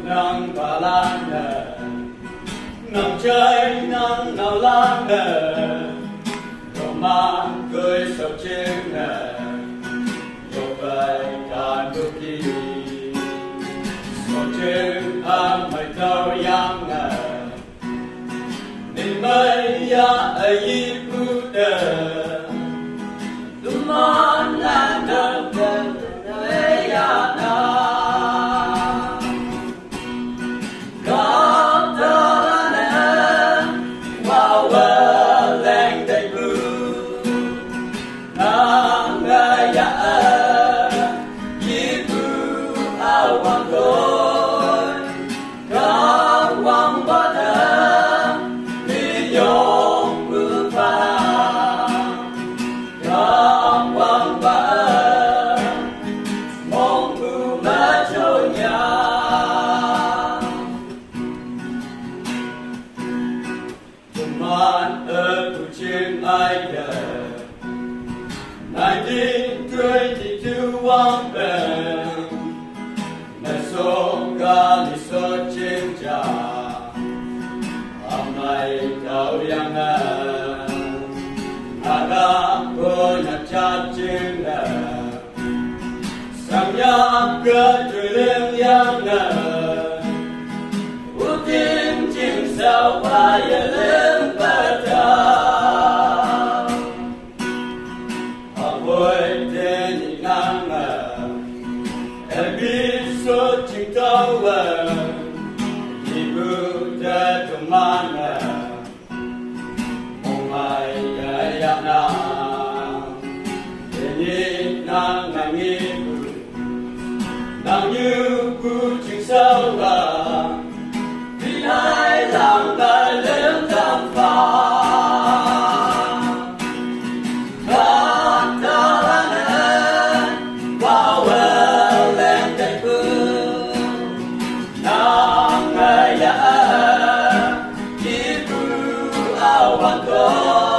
nắng và lan nắng trời nắng nào lan rồi mang cười sầu trên rồi bay cả đôi khi sầu trên am mây tàu yang nên mây ya ai phụ đờ luman lan đờ đờ ya na ở tu trên ai đời 1922 one band na so ga ni so trên cha hôm nay tao yang ada ko na cha trên sang ya cơ truyền yang ưu tiên chim sao bay lên bờ trời ôi tên nhìn ngang em biết số chim tao đi bước ra trong man mong mai ya na tên nhìn ngang ngang ngang như bước chim sao hai lòng đời lớn trong phòng God đó là nên bao bờ lên cây phương nắng ngày đã chỉ cứ ao ban cỏ